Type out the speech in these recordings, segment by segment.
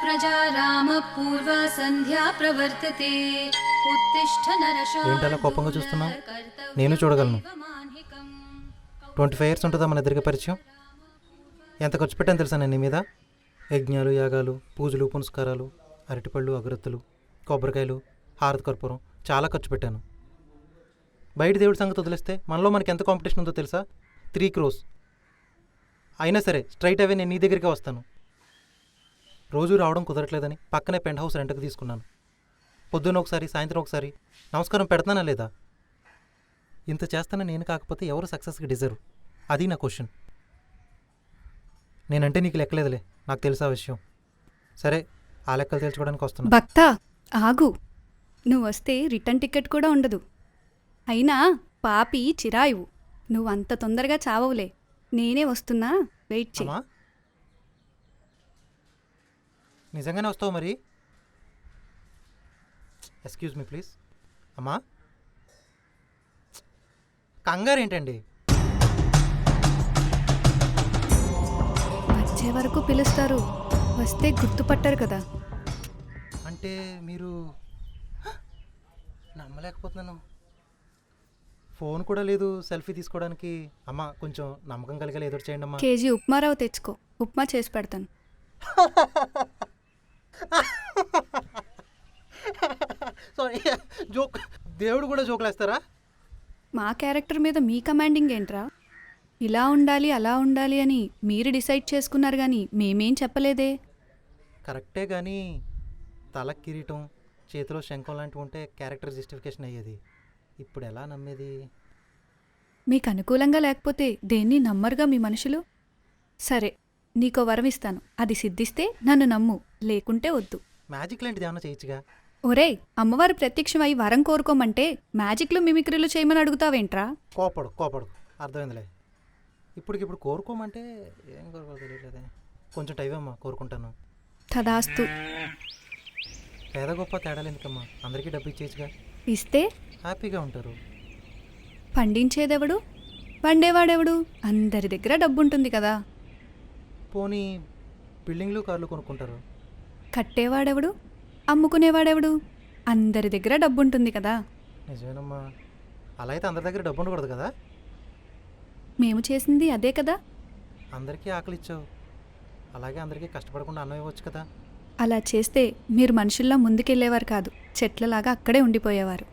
प्रजा रामपूर्वा संध्या प्रवर्तते उत्तिष्ठ ఏంటలా కోపంగా చూస్తున్నావు? నేను చూడగలను. 25 ఇయర్స్ ఉంటుందా మన ఇద్దరికి పరిచయం? ఎంత ఖర్చు పెట్టాను తెలుసా నేను నీ మీద? యజ్ఞాలు, యాగాలు, పూజలు, పునస్కారాలు, అరటిపళ్ళు, అగరత్తులు, కొబ్బరికాయలు, హారతి కర్పూరం, చాలా ఖర్చు పెట్టాను. బయట దేవుడి సంగతి వదిలేస్తే మనలో మనకి ఎంత కాంపిటీషన్ ఉందో తెలుసా? 3 crores. అయినా సరే స్ట్రైట్ అవే నేను నీ దగ్గరికే వస్తాను. రోజు రావడం కుదరట్లేదని పక్కనే పెంట్ హౌస్ రెంట్కి తీసుకున్నాను. పొద్దున్న ఒకసారి, సాయంత్రం ఒకసారి నమస్కారం పెడతానా లేదా? ఇంత చేస్తానని నేను కాకపోతే ఎవరు సక్సెస్కి డిజర్వ్? అది నా క్వశ్చన్. నేనంటే నీకు లెక్కలేదులే, నాకు తెలుసా విషయం. సరే, ఆ లెక్కలు తెలుసుకోవడానికి వస్తున్నా. భక్త ఆగు, నువ్వు వస్తే రిటర్న్ టికెట్ కూడా ఉండదు. అయినా పాపి చిరాయువు, నువ్వు అంత తొందరగా చావవులే. నేనే వస్తున్నా, వెయిట్ చెయ్యి. అమ్మా, నిజంగానే వస్తావు మరి? Excuse me please. అమ్మా, కంగారు ఏంటండి? వచ్చే వరకు పిలుస్తారు, వస్తే గుర్తుపట్టారు కదా. అంటే మీరు నమ్మలేకపోతున్నాను. ఫోన్ కూడా లేదు సెల్ఫీ తీసుకోవడానికి. అమ్మా, కొంచెం నమ్మకం కలిగేలా ఎదురు చేయండి అమ్మా. కేజీ ఉప్మారావు తెచ్చుకో, ఉప్మా చేసి పెడతాను. Sorry, joke. దేవుడు కూడా జోకులు వేస్తారా? మా క్యారెక్టర్ మీద మీ కమాండింగ్ ఏంట్రా? ఇలా ఉండాలి అలా ఉండాలి అని మీరు డిసైడ్ చేసుకున్నారు కానీ మేమేం చెప్పలేదే. కరెక్టే, కానీ తల కిరీటం, చేతిలో శంఖం లాంటివి ఉంటే క్యారెక్టర్ జస్టిఫికేషన్ అయ్యేది. ఇప్పుడు ఎలా నమ్మేది? మీకు అనుకూలంగా లేకపోతే దేన్ని నమ్మరుగా మీ మనుషులు. సరే, నీకో వరం ఇస్తాను, అది సిద్ధిస్తే నన్ను నమ్ము, లేకుంటే వద్దు. మ్యాజిక్ లాంటిది ఏమైనా చేయొచ్చుగా? ఒరేయ్, అమ్మవారు ప్రత్యక్షమై వరం కోరుకోమంటే మ్యాజిక్లు మిమిక్రీలు చేయమని అడుగుతావేంట్రా? కోపడు అర్థమైందిలే. ఇప్పుడు కోరుకోమంటే ఏం కోరుకో తెలియట్లేదే. కొంచెం టైం అమ్మా, కోరుకుంటాను. తదాస్తు. పేద గొప్ప తేడాలు ఎందుకమ్మా? అందరికీ డబ్బు ఇచ్చేయచ్చుగా. ఇస్తే హ్యాపీగా ఉంటారు. పండించేదెవడు, వండేవాడెవడు? అందరి దగ్గర డబ్బుంటుంది కదా. పోనీ బిల్డింగ్లు, కార్లు కొనుక్కుంటారు. కట్టేవాడెవడు, అమ్ముకునేవాడెవడు? అందరి దగ్గర డబ్బుంటుంది కదా. నిజమేనమ్మా, అలా అయితే అందరి దగ్గర డబ్బు ఉండకూడదు కదా. మేము చేసింది అదే కదా. అందరికీ ఆకలి ఇచ్చావు, అలాగే అందరికీ కష్టపడకుండా అన్నం ఇవ్వచ్చు కదా. అలా చేస్తే మీరు మనుషుల్లా ముందుకెళ్లేవారు కాదు, చెట్లలాగా అక్కడే ఉండిపోయేవారు.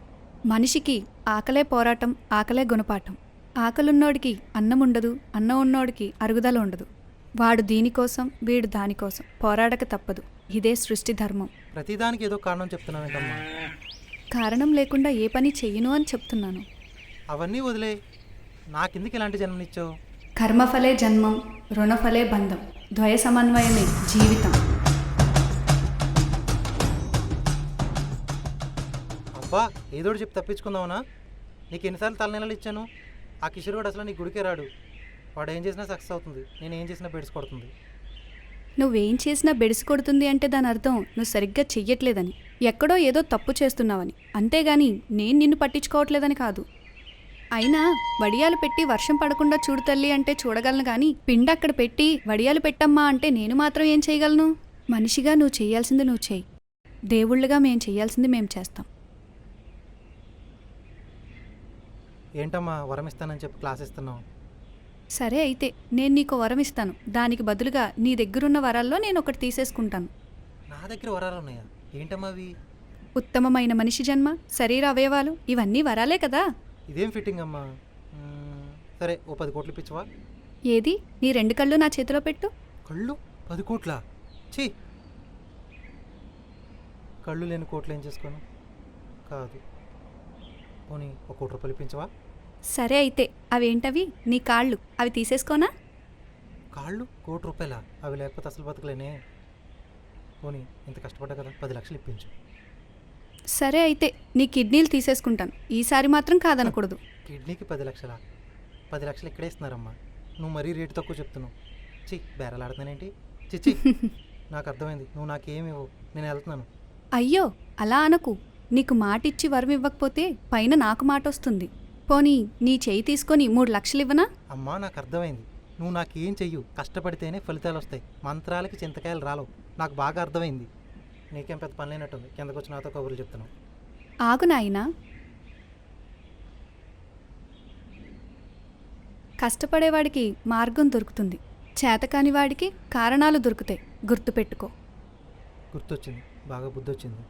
మనిషికి ఆకలే పోరాటం, ఆకలే గుణపాఠం. ఆకలున్నోడికి అన్నం ఉండదు, అన్నం ఉన్నోడికి అరుగుదల ఉండదు. వాడు దీనికోసం, వీడు దానికోసం పోరాడక తప్పదు. ఇదే సృష్టి ధర్మం. ప్రతిదానికి ఏదో కారణం చెప్తున్నావేంటమ్మా? కారణం లేకుండా ఏ పని చెయ్యను అని చెప్తున్నాను. అవన్నీ వదిలే, నాకెందుకు ఇలాంటి జన్మనిచ్చావు? కర్మఫలే జన్మం, రుణఫలే బంధం, ద్వయ సమన్వయమే జీవితం. అబ్బా, ఏదోటి చెప్పి తప్పించుకుందామనా? నీకు ఎన్నిసార్లు తలనెలలు ఇచ్చాను? ఆ కిషోర్ వాడు అసలు నీ గుడికే రాడు. వాడు ఏం చేసినా సక్సెస్ అవుతుంది, నేను ఏం చేసినా బెడిసి కొడుతుంది. నువ్వేం చేసినా బెడిసి కొడుతుంది అంటే దాని అర్థం నువ్వు సరిగ్గా చెయ్యట్లేదని, ఎక్కడో ఏదో తప్పు చేస్తున్నావని. అంతేగాని నేను నిన్ను పట్టించుకోవట్లేదని కాదు. అయినా వడియాలు పెట్టి వర్షం పడకుండా చూడు తల్లి అంటే చూడగలను కానీ, పిండి అక్కడ పెట్టి వడియాలు పెట్టమ్మా అంటే నేను మాత్రం ఏం చేయగలను? మనిషిగా నువ్వు చేయాల్సింది నువ్వు చెయ్యి, దేవుళ్ళుగా మేం చేయాల్సింది మేం చేస్తాం. ఏంటమ్మా వరం ఇస్తానని చెప్పి క్లాస్ ఇస్తున్నావు? సరే అయితే నేను నీకు వరం ఇస్తాను, దానికి బదులుగా నీ దగ్గరున్న వరాల్లో నేను ఒకటి తీసేసుకుంటాను. నా దగ్గర వరాలు ఉన్నాయా? ఏంటమ్మా అవి? ఉత్తమమైన మనిషి జన్మ, శరీర అవయవాలు, ఇవన్నీ వరాలే కదా. ఇదేం ఫిట్టింగ్ అమ్మా? సరే, ఓ 10 కోట్లు ఇప్పించవా? ఏది, నీ 2 కళ్ళు నా చేతిలో పెట్టు. కళ్ళు 10 కోట్లా? చీ, కళ్ళు లేని కోట్లు ఏం చేసుకోను? కాదు, పోనీ 1 కోటి రూపాయలు ఇప్పించవా? సరే అయితే అవేంటవి? నీ కాళ్ళు, అవి తీసేసుకోనా? కాళ్ళు 1 కోటి రూపాయలా? అవి లేకపోతే అసలు బతకలేనే. పోనీ ఇంత కష్టపడ్డా కదా, 10 లక్షలు ఇప్పించు. సరే అయితే నీ కిడ్నీలు తీసేసుకుంటాను, ఈసారి మాత్రం కాదనకూడదు. కిడ్నీకి 10 లక్షలా? 10 లక్షలు ఇక్కడే ఇస్తున్నారమ్మా, నువ్వు మరీ రేటు తక్కువ చెప్తున్నావు. చి, బేరాలాడుతున్నానేంటి? చిచ్చి, నాకు అర్థమైంది, నువ్వు నాకేమివ్వవు, నేను వెళ్తున్నాను. అయ్యో అలా అనకు, నీకు మాటిచ్చి వరం ఇవ్వకపోతే పైన నాకు మాట వస్తుంది. పోనీ నీ చెయ్యి తీసుకొని 3 లక్షలు ఇవ్వనా? అమ్మా, నాకు అర్థమైంది, నువ్వు నాకేం చెయ్యు, కష్టపడితేనే ఫలితాలు వస్తాయి. మంత్రాలకి చింతకాయలు రాలవు. నాకు బాగా అర్థమైంది. నీకేం పెద్ద పని లేనట్టుంది, కిందకు వచ్చి నాతో కబుర్లు చెప్తున్నావు. ఆగు నాయనా. కష్టపడేవాడికి మార్గం దొరుకుతుంది, చేతకాని వాడికి కారణాలు దొరుకుతాయి. గుర్తుపెట్టుకో. గుర్తొచ్చింది, బాగా బుద్ధి వచ్చింది.